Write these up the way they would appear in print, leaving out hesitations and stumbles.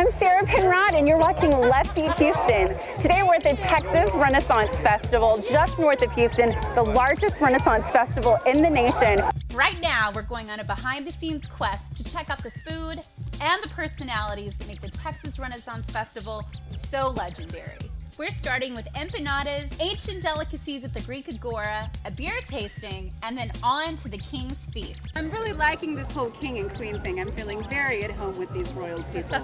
I'm Sarah Penrod, and you're watching Let's Eat Houston. Today we're at the Texas Renaissance Festival, just north of Houston, the largest Renaissance festival in the nation. Right now, we're going on a behind-the-scenes quest to check out the food and the personalities that make the Texas Renaissance Festival so legendary. We're starting with empanadas, ancient delicacies at the Greek Agora, a beer tasting, and then on to the King's Feast. I'm really liking this whole king and queen thing. I'm feeling very at home with these royal people.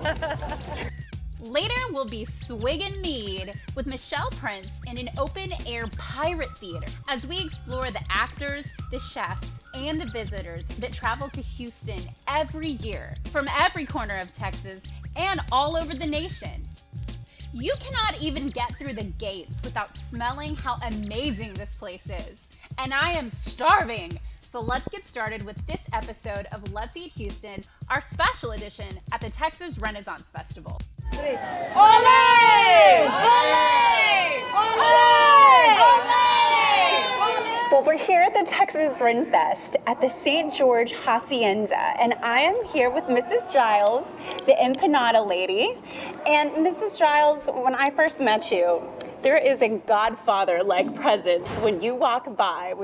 Later, we'll be swiggin' mead with Michelle Prince in an open-air pirate theater as we explore the actors, the chefs, and the visitors that travel to Houston every year from every corner of Texas and all over the nation. You cannot even get through the gates without smelling how amazing this place is. And I am starving! So let's get started with this episode of Let's Eat Houston, our special edition at the Texas Renaissance Festival. Ole! Ole! Ole! Well, we're here at the Texas RenFest at the St. George Hacienda, and I am here with Mrs. Giles, the empanada lady. And Mrs. Giles, when I first met you, there is a godfather-like presence when you walk by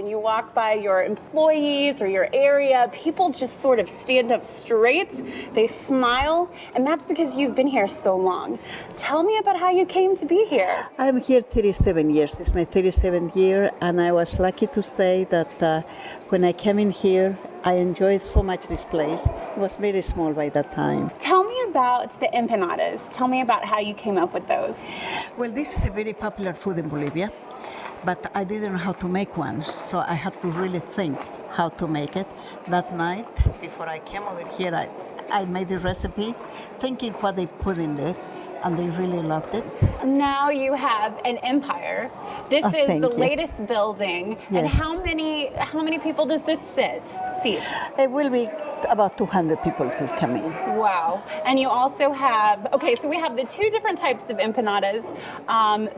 your employees or your area. People just sort of stand up straight, they smile, and that's because you've been here so long. Tell me about how you came to be here. I'm here 37 years. It's my 37th year, and I was lucky to say that when I came in here, I enjoyed so much this place. It was very small by that time. Tell me about the empanadas. Tell me about how you came up with those. Well, this is a very popular food in Bolivia, but I didn't know how to make one, so I had to really think how to make it. That night, before I came over here, I made the recipe, thinking what they put in there, and they really loved it. Now you have an empire. This is the latest building. Yes. And how many people does this seat? It will be about 200 people who come in. Wow. And you also have, so we have the two different types of empanadas.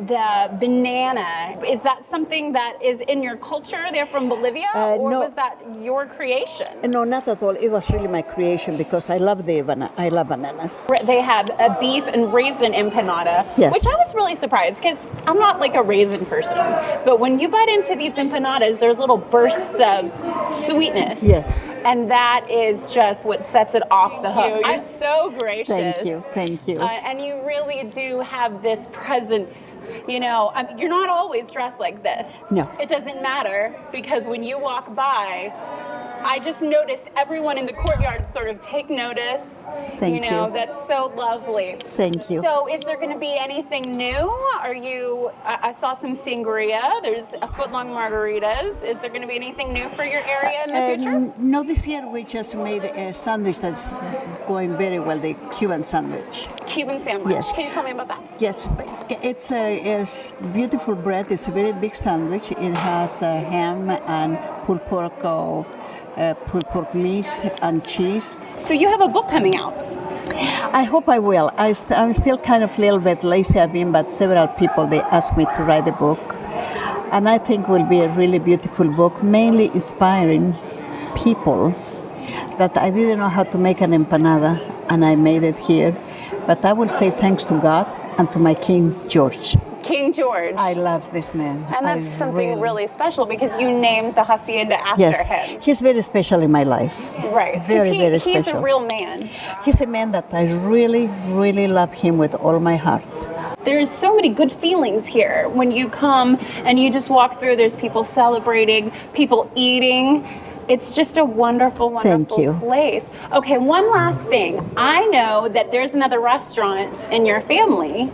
The banana, is that something that is in your culture? They're from Bolivia? Or no. Was that your creation? No, not at all. It was really my creation because I love bananas. They have a beef and raisin empanada, yes, which I was really surprised because I'm not like a raisin person. But when you bite into these empanadas, there's little bursts of sweetness. Yes. And that is just what sets it off the hook. You're so gracious. Thank you. And you really do have this presence. You know, you're not always dressed like this. No. It doesn't matter because when you walk by, I just noticed everyone in the courtyard sort of take notice. Thank you. That's so lovely. Thank you. So is there going to be anything new? I saw some sangria. There's a foot-long margaritas. Is there going to be anything new for your area in the future? No, this year we just made a sandwich that's going very well, the Cuban sandwich. Cuban sandwich. Yes. Can you tell me about that? Yes, it's a beautiful bread. It's a very big sandwich. It has ham and pulled pork meat and cheese. So you have a book coming out. I hope I will. I'm still kind of a little bit lazy. But several people, they asked me to write a book. And I think it will be a really beautiful book, mainly inspiring people that I didn't know how to make an empanada, and I made it here. But I will say thanks to God and to my King George. King George. I love this man. And that's something really special because you named the hacienda after him. He's very special in my life. Right. Very special. He's a real man. He's a man that I really, really love him with all my heart. There's so many good feelings here. When you come and you just walk through, there's people celebrating, people eating. It's just a wonderful, wonderful place. Okay, one last thing. I know that there's another restaurant in your family,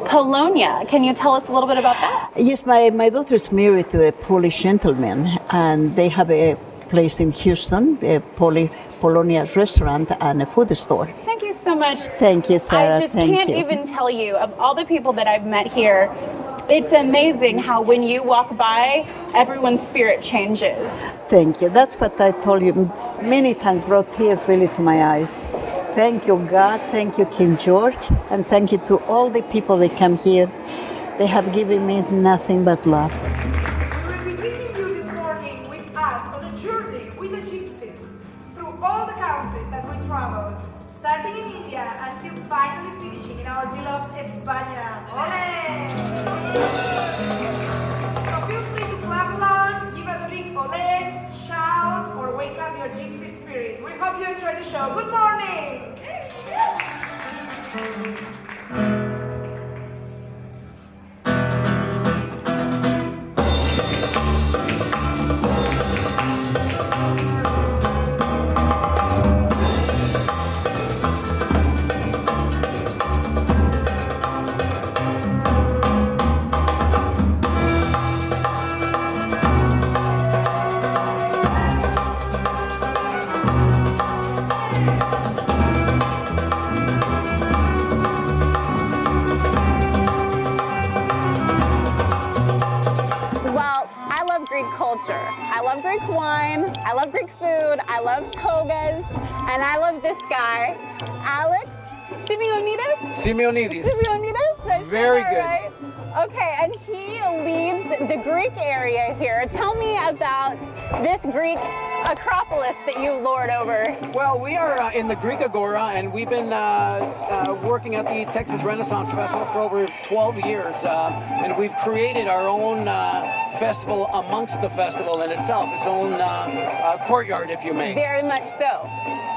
Polonia. Can you tell us a little bit about that? Yes, my daughter is married to a Polish gentleman, and they have a place in Houston, a Polonia restaurant and a food store. Thank you so much. Thank you, Sarah. I just can't even tell you, of all the people that I've met here, it's amazing how when you walk by, everyone's spirit changes. Thank you. That's what I told you many times, brought tears really to my eyes. Thank you, God. Thank you, King George. And thank you to all the people that come here. They have given me nothing but love. We will be taking you this morning with us on a journey with the gypsies through all the countries that we traveled, starting in India until finally finishing in our beloved España. Ole! So feel free to clap along, give us a big ole, shout, or wake up your gypsy spirit. We hope you enjoy the show. Good morning! Well, I love Greek culture. I love Greek wine. I love Greek food. I love togas. And I love this guy, Alex Simeonidis. Simeonidis. Simeonidis? Did I say Very that good. right? Okay, and he leads the Greek area here. Tell me about this Greek acropolis that you lord over. Well, we are in the Greek Agora, and we've been working at the Texas Renaissance Festival for over 12 years, and we've created our own festival amongst the festival in itself, its own courtyard, if you may. Very much so.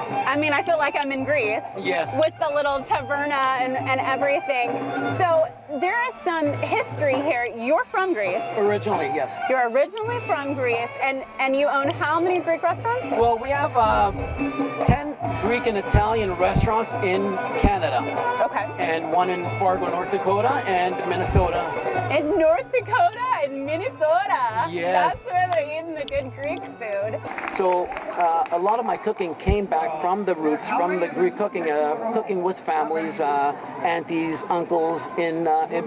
I mean, I feel like I'm in Greece. Yes. With the little taverna and everything. So there is some history here. You're from Greece. Originally, yes. You're originally from Greece, and you own how many Greek restaurants? Well, we have 10 Greek and Italian restaurants in Canada, Okay. and one in Fargo, North Dakota, and Minnesota. In North Dakota and Minnesota. Yes. That's where they're eating the good Greek food. So a lot of my cooking came back from the roots, from the Greek cooking, cooking with families, aunties, uncles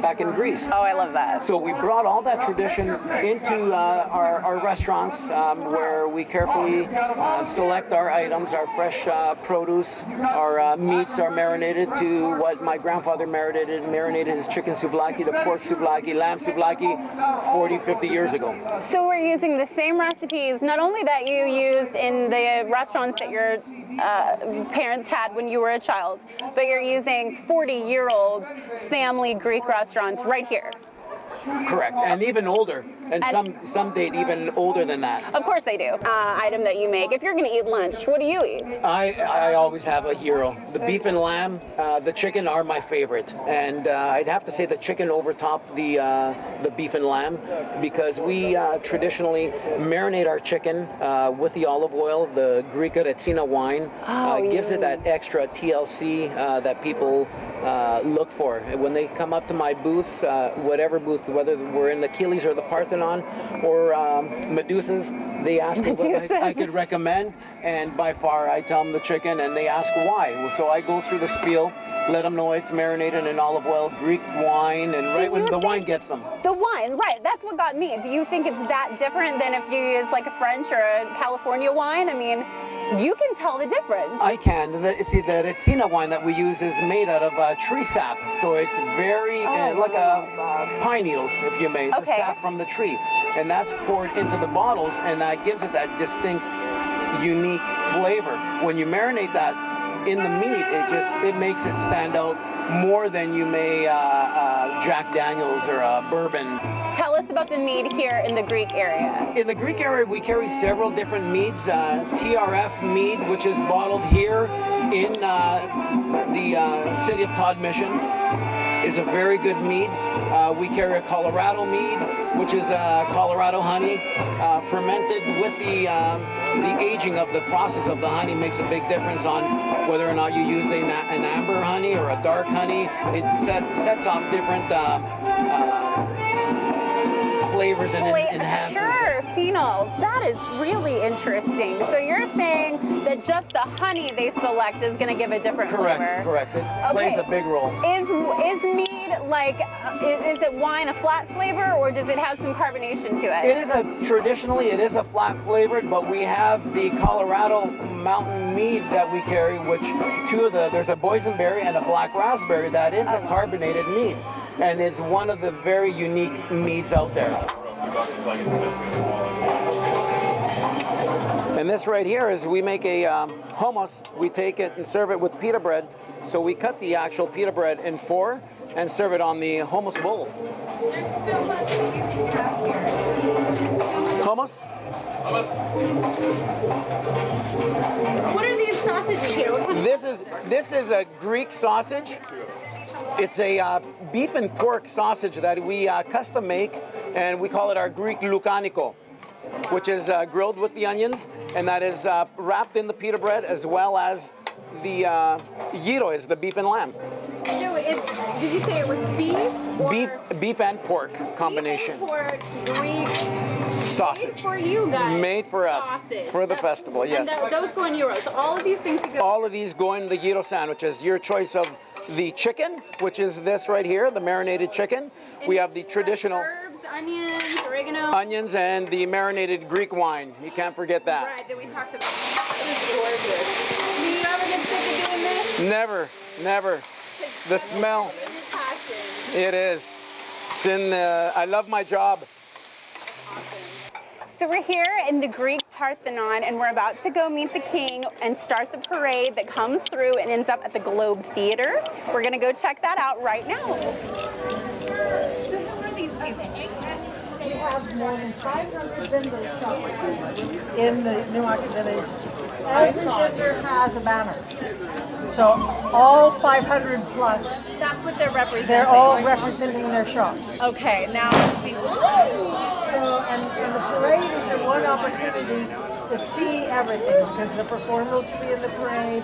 back in Greece. Oh, I love that. So we brought all that tradition into our restaurants, where we carefully select our items, our fresh produce, our meats are marinated to what my grandfather marinated his chicken souvlaki, the pork souvlaki, lamb souvlaki 40, 50 years ago. So we're using the same recipes, not only that you used in the restaurants that your parents had when you were a child, but you're using 40-year-old family Greek restaurants right here. Correct, and even older, and some date even older than that. Of course they do. Item that you make. If you're going to eat lunch, what do you eat? I always have a hero. The beef and lamb, the chicken are my favorite, and I'd have to say the chicken overtop the beef and lamb, because we traditionally marinate our chicken with the olive oil. The Greek Retsina wine gives it that extra TLC that people look for. And when they come up to my booths, whatever booth, whether we're in the Achilles or the Parthenon or Medusa's, they ask me what I could recommend, and by far I tell them the chicken, and they ask why. So I go through the spiel, let them know it's marinated in olive oil, Greek wine, and right when the wine gets them. The wine, right. That's what got me. Do you think it's that different than if you use like a French or a California wine? I mean, you can tell the difference. I can. See, the Retsina wine that we use is made out of tree sap, so it's very like pine needles, if you may, the sap from the tree, and that's poured into the bottles, and that gives it that distinct, unique flavor. When you marinate that in the meat, it makes it stand out more than you may Jack Daniels or bourbon. Tell us about the mead here in the Greek area. In the Greek area, we carry several different meads. TRF mead, which is bottled here in the city of Todd Mission, is a very good mead. We carry a Colorado mead, which is Colorado honey, fermented with the aging of the process of the honey makes a big difference on whether or not you use an amber honey or a dark honey. It sets off different flavors and enhances. Sure, phenols. That is really interesting. So you're saying that just the honey they select is going to give a different flavor? Correct. It plays a big role. Is mead like, is it wine a flat flavor, or does it have some carbonation to it? Traditionally it is a flat flavored, but we have the Colorado mountain mead that we carry, which there's a boysenberry and a black raspberry that is a carbonated mead, and is one of the very unique meads out there. And this right here is, we make a hummus. We take it and serve it with pita bread, So we cut the actual pita bread in 4 and serve it on the hummus bowl. There's so much that you can have here. Hummus? What are these sausages here? What kind of This is a Greek sausage. It's a beef and pork sausage that we custom make, and we call it our Greek loukaniko, which is grilled with the onions, and that is wrapped in the pita bread, as well as the gyros, the beef and lamb. So did you say it was beef? Or Beef and pork combination. Beef and pork, Greek. Sausage. Made for you guys. Made for us. Sausage. For the festival, yes. And those go in euros. So all of these things go. All of these go in the gyro sandwiches. Your choice of the chicken, which is this right here, the marinated chicken. We have the traditional herbs, onions, oregano. onions, and the marinated Greek wine. You can't forget that. Right, that we talked about. This is gorgeous. Do you ever get sick of doing this? Never, never. The smell. This is passion. It is. It's in, I love my job. So we're here in the Greek Parthenon, and we're about to go meet the king and start the parade that comes through and ends up at the Globe Theater. We're gonna go check that out right now. So who are these people? We have more than 500 vendor shops in the Newmarket Village. Every vendor has a banner. So all 500 plus, That's what they're representing. they're all representing their shops. Okay, now let's see. So, and the parade is your one opportunity to see everything, because the performers will be in the parade,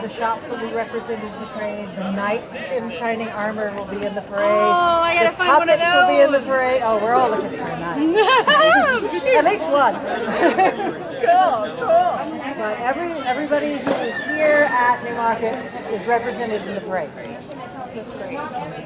the shops will be represented in the parade, the knights in shining armor will be in the parade. Oh, I gotta the find one of puppets will be in the those. parade. Oh, we're all looking for a knight. At least one. Cool. But everybody who is here at Newmarket is represented in the parade.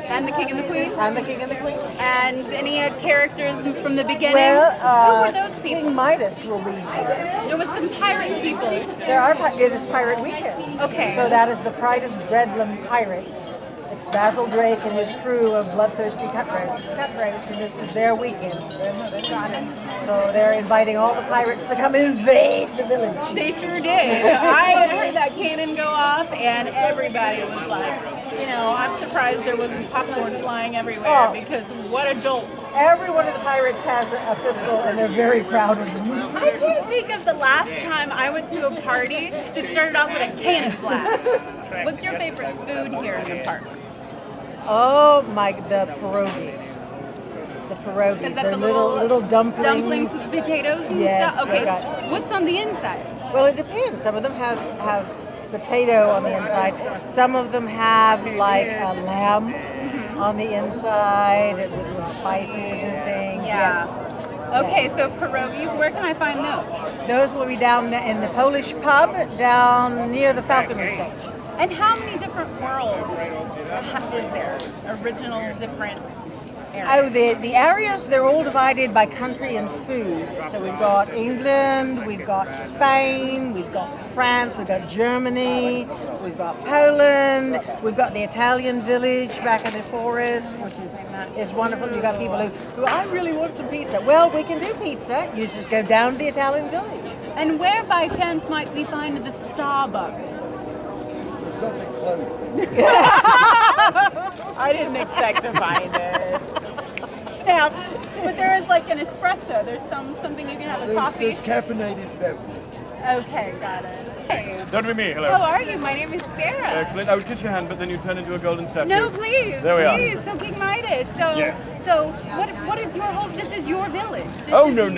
And the king and the queen? I'm the king and the queen. And any characters from the beginning? Well, Who were those people? King Midas will be here. There was some pirate people. It is Pirate Weekend. Okay. So that is the Pride of Redland Pirates. It's Basil Drake and his crew of bloodthirsty cutthroats, and this is their weekend. So they're inviting all the pirates to come invade the village. They sure did. I heard that cannon go off, and everybody was like, I'm surprised there wasn't popcorn flying everywhere, because what a jolt. Every one of the pirates has a pistol, and they're very proud of them. I can't think of the last time I went to a party that started off with a cannon blast. What's your favorite food here in the park? Oh my, the pierogies. The Is pierogies. that They're the little dumplings. Dumplings with potatoes and Yes, stuff? they Okay. got- What's on the inside? Well, it depends. Some of them have potato on the inside. Some of them have like a lamb on the inside with spices and things. Yeah. Yes. Okay, Yes. so pierogies, where can I find those? Those will be down in the Polish pub down near the Falconry stage. And how many different worlds is there? Original different Oh, areas? the areas, they're all divided by country and food. So we've got England, we've got Spain, we've got France, we've got Germany, we've got Poland, we've got the Italian village back in the forest, which is wonderful. You've got people who I really want some pizza. Well, we can do pizza. You just go down to the Italian village. And where by chance might we find the Starbucks? Something close. I didn't expect to find it. Snap. But there is like an espresso. There's something you can have a coffee. There's caffeinated beverage. Okay, got it. Hey. That would be me. Hello. How are you? My name is Sarah. Excellent. I would kiss your hand, but then you turn into a golden statue. No, please. There we are. Please. So King Midas. So Yes. so what is your whole this is your village. This Oh, is- no.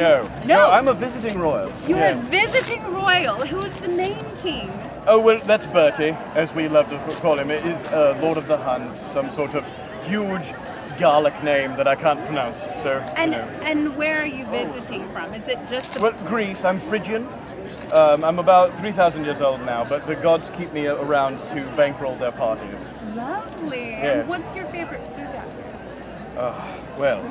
No. I'm a visiting royal. You're Yes. a visiting royal. Who's the main king? Oh, well, that's Bertie, as we love to call him. It is Lord of the Hunt, some sort of huge Gallic name that I can't pronounce. So, And where are you visiting from? Is it just the Well, Greece, I'm Phrygian. I'm about 3,000 years old now, but the gods keep me around to bankroll their parties. Lovely. Yes. And what's your favorite food out there? Well,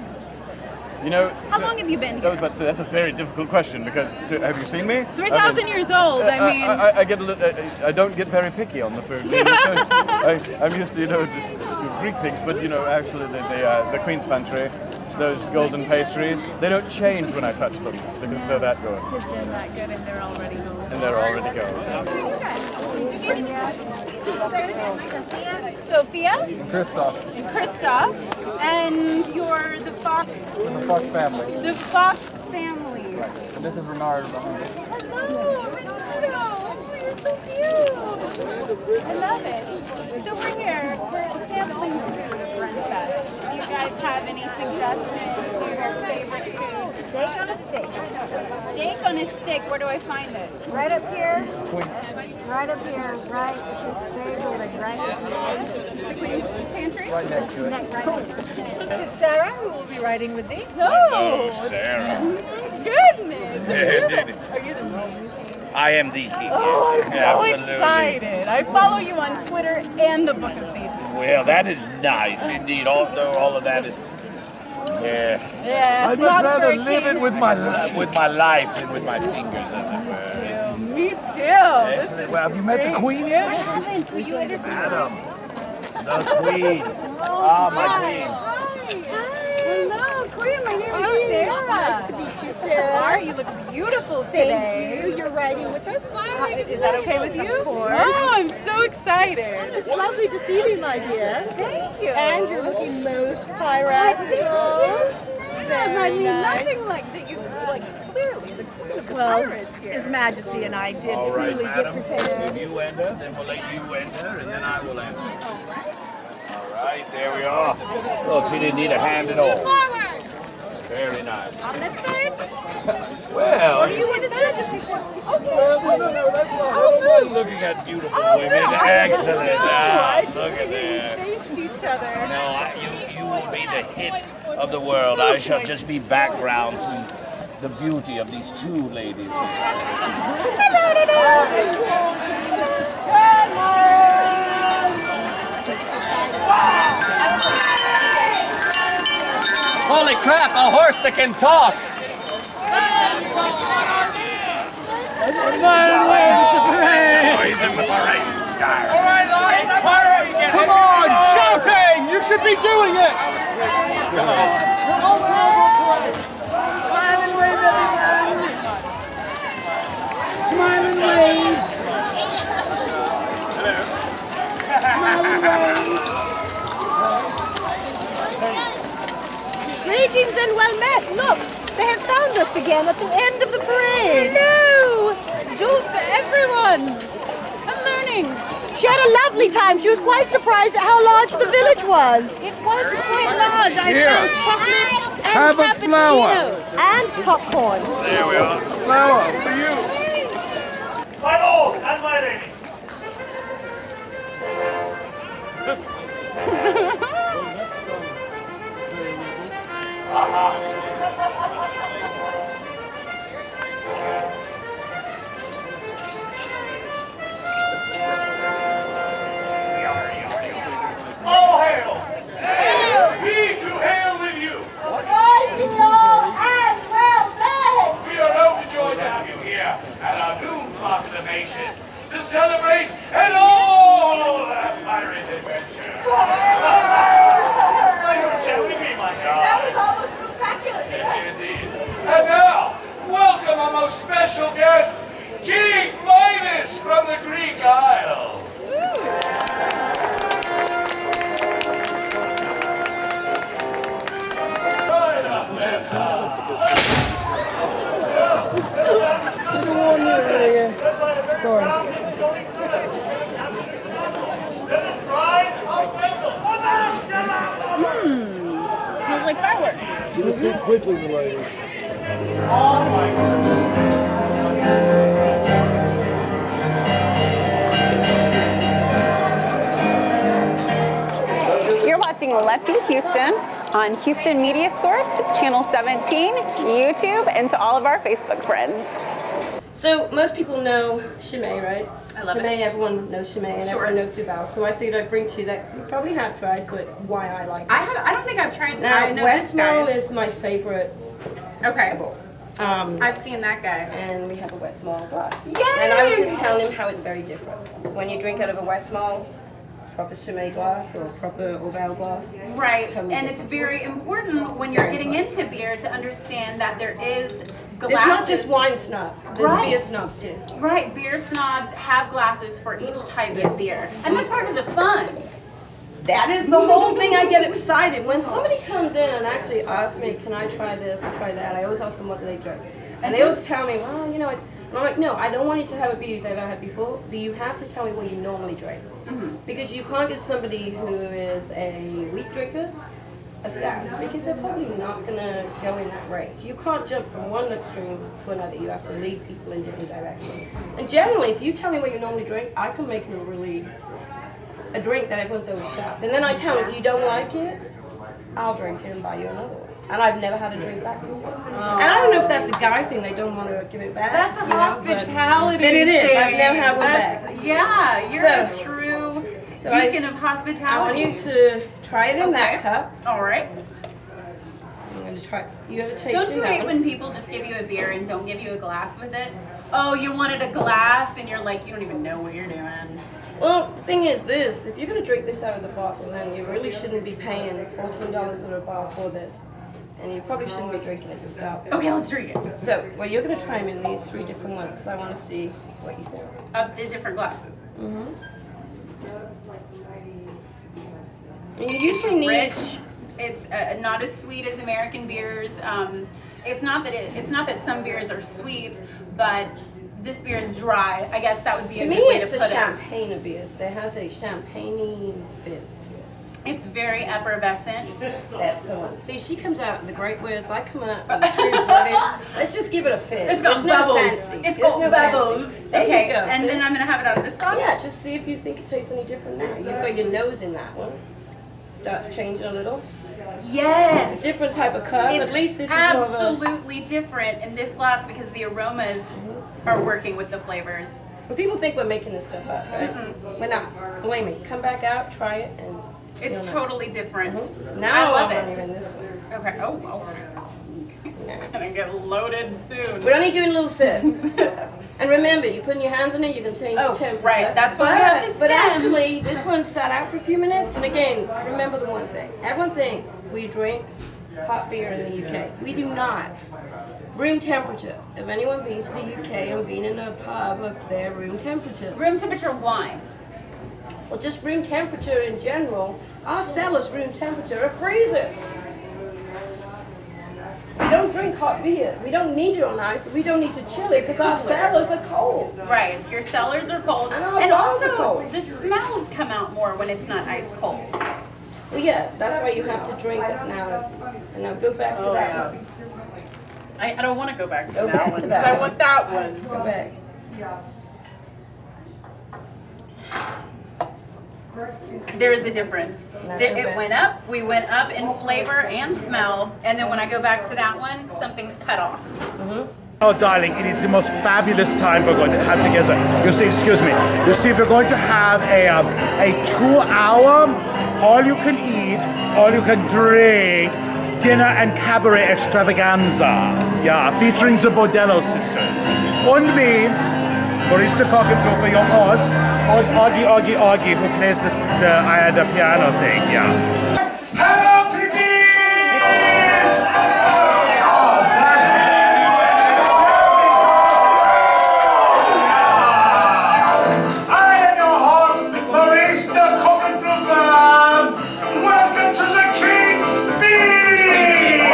How long have you been I was here? about to say, that's a very difficult question, because, so, have you seen me? 3,000 years old. I mean, I get a little, I don't get very picky on the food. I'm used to, just Greek things, but, actually the Queen's Pantry, those golden pastries, they don't change when I touch them, because they're that good. because they're that good and they're already gold. And they're already gold. You guys, you gave me this. Sophia Christoph, and Christoph, and you're the Fox. the Fox family. The Fox family. And this is Renard behind us. Hello, Renato. Oh, you're so cute. I love it. So we're here. We're sampling the food of RenFest. Do you guys have any suggestions to your favorite food? Steak on a stick. Steak on a stick. Where do I find it? Right up here. Right up here. Right at this table. Like right up here. The Queen's Pantry? Right next to it. This is Sarah, who will be riding with thee. Oh, Sarah. goodness. I am the king. Oh, yes, I'm so absolutely. excited. I follow you on Twitter and the Book of Faces. Well, that is nice indeed. All of that is, yeah, Yeah, I'd not much rather for a live king. it with my life. with my life than with my fingers, as it were. Me too. Excellent. Well, have you met the Queen yet? Will you introduce Madam, the Queen. Ah, my Queen. Hello, Queen. My name is Sarah. Nice to meet you, Sarah. How are you? Look beautiful today. Thank you. You're riding with us. Is that okay with you? Of course. Oh, I'm so excited. It's lovely to see you, my dear. Thank you. And you're looking most piratical. I mean, nice. nothing like that. You like clearly the Queen of the Well, Pirates here. His Majesty and I did All right, truly madam. get prepared. If you enter, then we'll let you enter, and then I will enter. All right, there we are. Look, she didn't need a hand at all. Very nice. On this side? Well, You want to sit? Okay. I'm looking at beautiful women. Excellent. Ah, look at that. Face each other. No, you will be the hit of the world. I shall just be background to the beauty of these two ladies. Holy crap, a horse that can talk! Boys in the parade. Come on, shouting! You should be doing it! Smile and wave, everyone. Smile and wave. Smile and wave. Greetings and well met. Look, they have found us again at the end of the parade. Hello! Doof, everyone! I'm learning. She had a lovely time. She was quite surprised at how large the village was. It was quite large. I found chocolate and Have a cappuccino. And popcorn. There we are. Flower for you. My lord and my lady. All hail! We to hail with you! We are overjoyed to have you here at our new proclamation to celebrate an all pirate adventure. Shall we be, my God? Indeed. And now, welcome our most special guest, King Midas from the Greek Isle. Smells like fireworks. Give us it quickly, the lady. You're watching Let's in Houston on Houston Media Source, Channel 17, YouTube, and to all of our Facebook friends. So most people know Chimay, right? I love Chimay, it. everyone knows Chimay and everyone knows Duval. So I figured I'd bring two that you probably have tried, but why I like it. I don't think I've tried. Now, I know this Westmore guy. is my favorite. Okay. Um, I've seen that guy. and we have a Westmore glass. Yay! And I was just telling him how it's very different. When you drink out of a Westmore, proper Chimay glass or proper Orval glass. Right, Totally and it's different. very important when you're getting into beer to understand that there is It's not just wine snobs. There's beer snobs too. Right, beer snobs have glasses for each type of beer. And that's part of the fun. That is the whole thing. I get excited. When somebody comes in and actually asks me, can I try this or try that, I always ask them what do they drink. And they always tell me, well, you know, and I'm like, no, I don't want you to have a beer you've never had before, but you have to tell me what you normally drink. Because you can't give somebody who is a wheat drinker a stout, because they're probably not going to go in that range. You can't jump from one extreme to another. You have to lead people in different directions. And generally, if you tell me what you normally drink, I can make a drink that everyone's always shocked. And then I tell them, if you don't like it, I'll drink it and buy you another one. And I've never had a drink back before. And I don't know if that's a guy thing, they don't want to give it back. That's a hospitality thing. But it is. thing. I've never had one back. Yeah, you're a true beacon of hospitality. I want you to try it in that cup. All right. I'm going to try. You ever taste it? Don't you hate when people just give you a beer and don't give you a glass with it? Oh, you wanted a glass and you're like, you don't even know what you're doing. Well, the thing is this, if you're going to drink this out of the bottle, then you really shouldn't be paying $14 at a bar for this. And you probably shouldn't be drinking it to start with. Okay, let's drink it. So, well, you're going to try them in these 3 different ones because I want to see what you think. Of the different glasses. And you usually rich. It's not as sweet as American beers. It's not that some beers are sweet, but this beer is dry. I guess that would be a good way to put it. To me, it's a champagne beer. That has a champagne fizz to it. It's very effervescent. That's the one. See, she comes out with the great words. I come out with the true British. Let's just give it a fizz. It's got bubbles. It's got bubbles. There you go. And then I'm going to have it out of this glass? Yeah, just see if you think it tastes any different now. You've got your nose in that one. Starts changing a little. Yes. It's a different type of cup. At least this is absolutely different in this glass because the aromas are working with the flavors. Well, people think we're making this stuff up, right? We're not. Believe me. Come back out, try it, and it's totally different. Now I love I'm it. in this one. Okay. Oh, well. I'm gonna get loaded soon. We're only doing little sips. And remember, you're putting your hands in it, you can change the temperature. Right, that's why we have this But stem. actually, this one sat out for a few minutes. And again, remember the one thing. Everyone thinks we drink hot beer in the UK. We do not. Room temperature. Have anyone been to the UK and been in a pub of their room temperature? Room temperature wine. Well, just room temperature in general. Our cellar's room temperature, a freezer. We don't drink hot beer. We don't need it on ice. We don't need to chill it because our cellars are cold. Right, your cellars are cold. And also, cold. the smells come out more when it's not ice cold. Well, yeah, that's why you have to drink it now. And now go back to that one. I don't want to go back to Go that back one. to that I one. want that one. Go back. There is a difference. It went up. We went up in flavor and smell. And then when I go back to that one, something's cut off. Oh, darling, it is the most fabulous time we're going to have together. You see, excuse me. You see, we're going to have a 2-hour, all you can eat, all you can drink, dinner and cabaret extravaganza. Yeah, featuring the Bordello sisters. Und me, barista cockapoo for your horse, and Augie, who plays the piano thing, yeah. Hello, piggies! I am your host, barista cockapoo farm. Welcome to the King's Feed!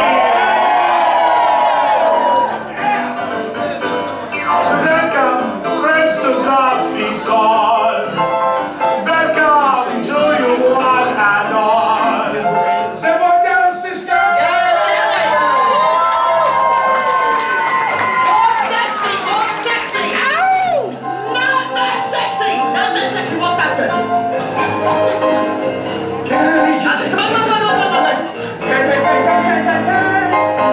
Welcome, friends to the feast hall. Welcome to you one and all. The Bordello sisters! Walk sexy, walk sexy. Ow! Not that sexy. Not that sexy. Walk faster. Turn.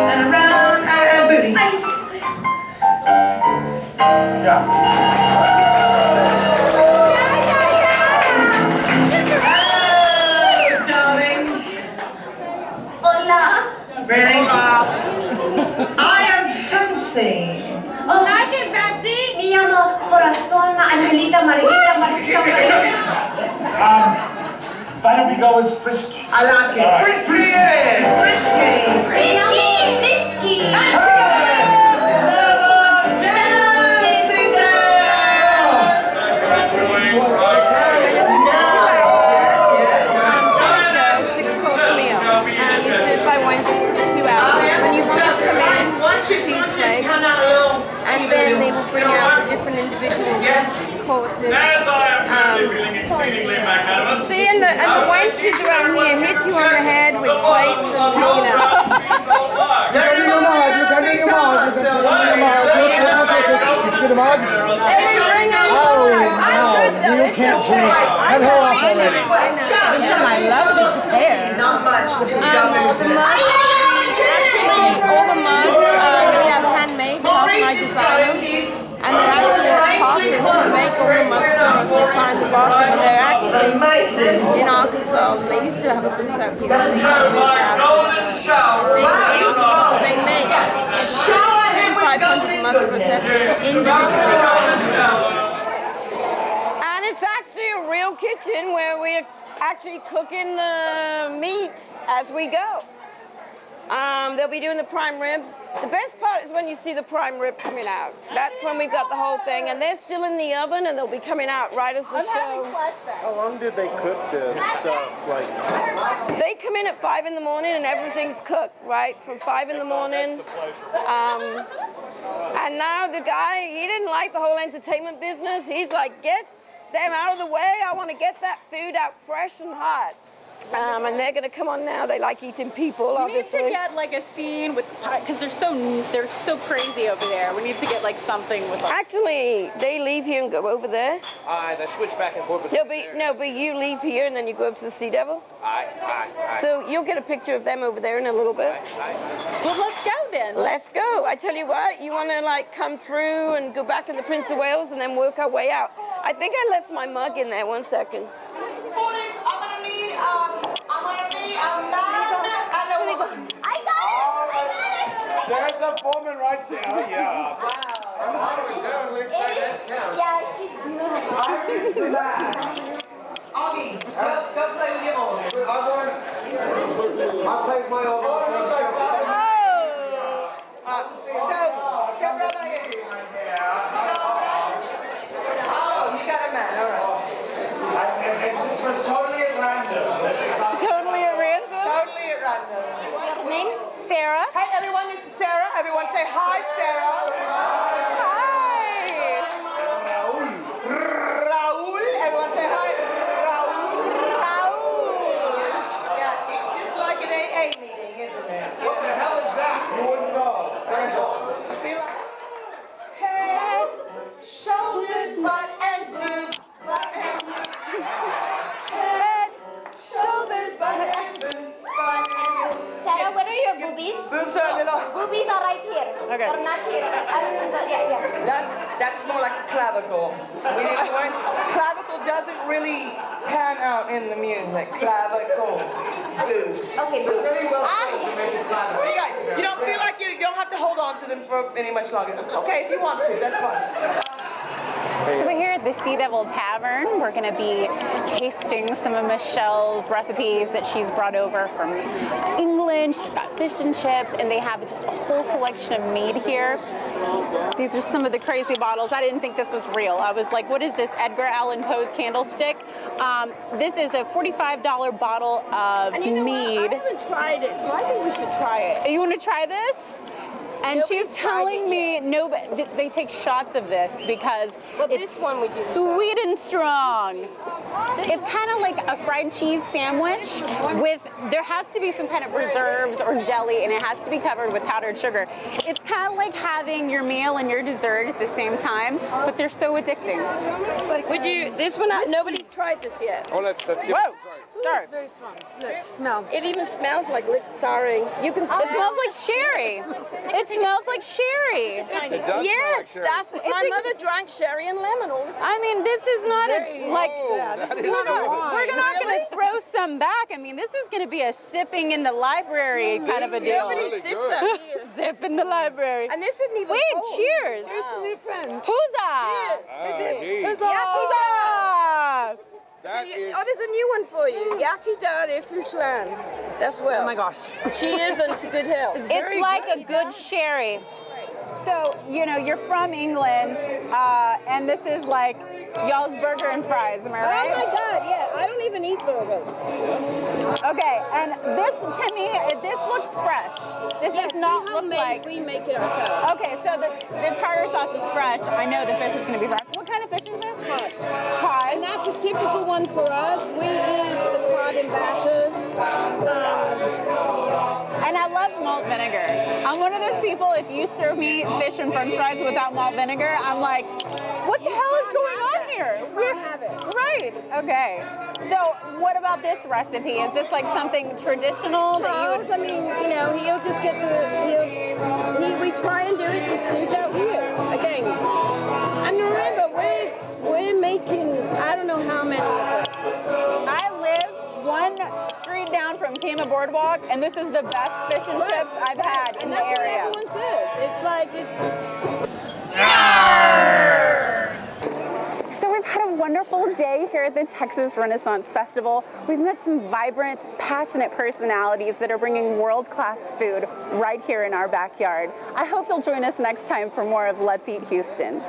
And around and booty. Yeah. Hello, darlings. Hola. Very well. I am Fancy. Oh, hi there, Fancy. Me llamo Corazón, Angelita, Margarita, Why don't we go with Frisky? I like it. Frisky! Frisky. Me llamo Frisky. And the wenches around here hit you on the head with plates and, you know. You can't drink. Cut her off already. I love this hair. Not much. The mugs, actually, all the mugs, we have handmade, my design. And they're actually at Parker's who make all the mugs for us. They sign the bottom, and they're actually in Arkansas. They used to have a booth out here. Golden shower. They make 500 mugs per set individually. And it's actually a real kitchen where we're actually cooking the meat as we go. They'll be doing the prime ribs. The best part is when you see the prime rib coming out. That's when we've got the whole thing, and they're still in the oven, and they'll be coming out right as the show. How long did they cook this stuff? Like, they come in at 5 in the morning, and everything's cooked, right? From 5 in the morning. And now the guy, he didn't like the whole entertainment business. He's like, get them out of the way. I want to get that food out fresh and hot. And they're going to come on now. They like eating people, obviously. We need to get like a scene with, because they're so crazy over there. We need to get like something with. Like, actually, they leave here and go over there. They switch back and forth. But you leave here and then you go up to the Sea Devil. So you'll get a picture of them over there in a little bit. Well, let's go then. Let's go. I tell you what, you want to like come through and go back in the Prince of Wales and then work our way out. I think I left my mug in there. 1 second. For this, I'm gonna need a man and a woman. I got it. There's a woman right there. Oh, yeah. Yeah, she's beautiful. Augie, go play with your own. I played my own. So brother, you got a man, all right. This was totally at random. Totally at random? Totally at random. Name? Sarah. Hi everyone, this is Sarah. Everyone say hi, Sarah. Hi. Raul. Everyone say hi, Raul. Yeah, it's just like an AA meeting, isn't it? What the hell is that? You wouldn't know. Feel like head, shoulders, butt, and boobs. Head, shoulders, butt, and boobs. Sarah, where are your boobies? Boobs are a little. Boobies are right here. Okay. They're not here. Yeah. That's more like a clavicle. Clavicle doesn't really pan out in the music. Clavicle. Boobs. Okay, boobs. You don't feel like you don't have to hold on to them for any much longer. Okay, if you want to, that's fine. So we're here at the Sea Devil Tavern. We're going to be tasting some of Michelle's recipes that she's brought over from England. She's got fish and chips, and they have just a whole selection of mead here. These are some of the crazy bottles. I didn't think this was real. I was like, what is this, Edgar Allan Poe's candlestick? This is a $45 bottle of And you know mead. what? I haven't tried it, so I think we should try it. You want to try this? And she's telling me they take shots of this because it's this one we do sweet and strong. It's kind of like a fried cheese sandwich with, there has to be some kind of preserves or jelly, and it has to be covered with powdered sugar. It's kind of like having your meal and your dessert at the same time, but they're so addicting. Would you, this one, nobody's tried this yet. Oh, let's give it a Whoa! Sorry. It's very strong. Look, smell. It even smells like sorry. You can smell. It smells like sherry. It smells like sherry. It does smell like Yes, sherry. that's my mother drank sherry and lemon all the time. I mean, this is not we're not going to throw some back. I mean, this is going to be a sipping in the library kind of a deal. Nobody sips out here. Sip in the library. And this isn't even Wait, cold. cheers. Here's some new friends. Huzzah! Huzzah! Huzzah! There's a new one for you. Yaki Dare Fuslan. That's well. Oh my gosh. Cheers and to good health. It's like a good sherry. So, you know, you're from England, and this is like y'all's burger and fries, am I right? Oh my God, yeah. I don't even eat burgers. Okay, and this, to me, this looks fresh. This does not look like... We make it ourselves. Okay, so the tartar sauce is fresh. I know the fish is going to be fresh. What kind of fish is this? Cod. Okay. And that's a typical one for us. We eat the cod and batter. And I love malt vinegar. I'm one of those people, if you serve me fish and french fries without malt vinegar, I'm like, what the hell is going on here? Right, okay. So what about this recipe? Is this like something traditional that you would... I mean, you know, he'll just get we try and do it to suit out here. Again, and remember, we're making, I don't know how many of them. I live one street down from Kama Boardwalk, and this is the best fish and chips I've had in the area. That's what everyone says. It's like, So we've had a wonderful day here at the Texas Renaissance Festival. We've met some vibrant, passionate personalities that are bringing world-class food right here in our backyard. I hope you'll join us next time for more of Let's Eat Houston.